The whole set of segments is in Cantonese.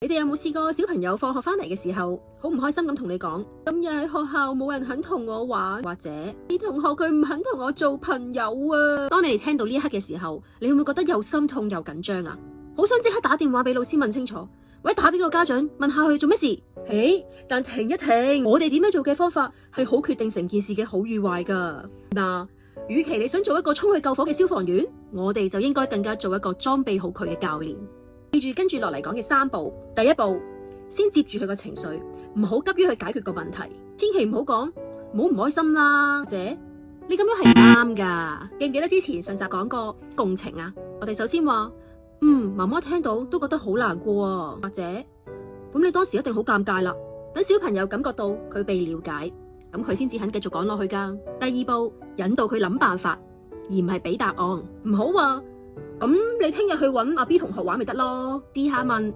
你哋有冇試過小朋友放學翻嚟嘅時候，好唔開心咁同你講，今日喺學校冇人肯同我玩，或者啲同學佢唔肯同我做朋友啊。當你哋聽到呢一刻嘅時候，你會唔會覺得又心痛又緊張啊？好想即刻打電話俾老師問清楚，或者打俾個家長問下佢做咩事。但停一停，我哋點樣做嘅方法係好決定成件事嘅好與壞噶。嗱，與其你想做一個衝去救火嘅消防員，我哋就應該更加做一個裝備好佢嘅教練。記住跟住落嚟講嘅3步，第一步，先接住佢個情緒，唔好急於去解決個問題，千祈唔好講唔好唔開心啦，或者你咁樣係唔啱噶。記唔記得之前上集講過共情啊？我哋首先話，媽媽聽到都覺得好難過啊，或者咁你當時一定好尷尬啦。等小朋友感覺到佢被了解，咁佢先至肯繼續講落去噶。第二步，引導佢諗辦法，而唔係俾答案。唔好話咁你聽日去搵阿 B 同學玩咪得咯。試下問，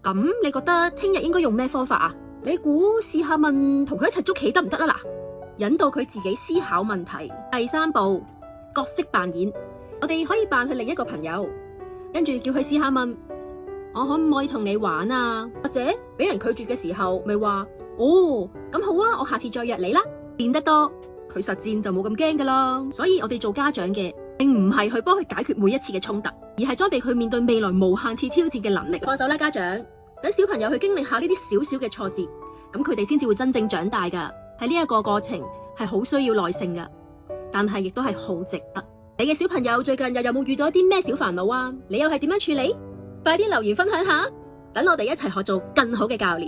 咁你覺得聽日應該用咩方法啊？你估試下問同佢一齊捉棋得唔得啊？嗱，引導佢自己思考問題。第3步，角色扮演，我哋可以扮佢另一個朋友，跟住叫佢試下問，我可唔可以同你玩啊？或者俾人拒絕嘅時候，咪話哦，咁好啊，我下次再約你啦。練得多，佢實戰就冇咁驚噶啦。所以我哋做家長嘅，並唔係去幫佢解決每一次嘅衝突，而係裝備佢面對未來無限次挑戰嘅能力。放手啦，家長，等小朋友去經歷下呢啲小小嘅挫折，咁佢哋先至會真正長大噶。喺呢一個過程係好需要耐性噶，但係亦都係好值得。你嘅小朋友最近又有冇遇到一啲咩小煩惱啊？你又係點樣處理？快啲留言分享下，等我哋一齊學做更好嘅教練。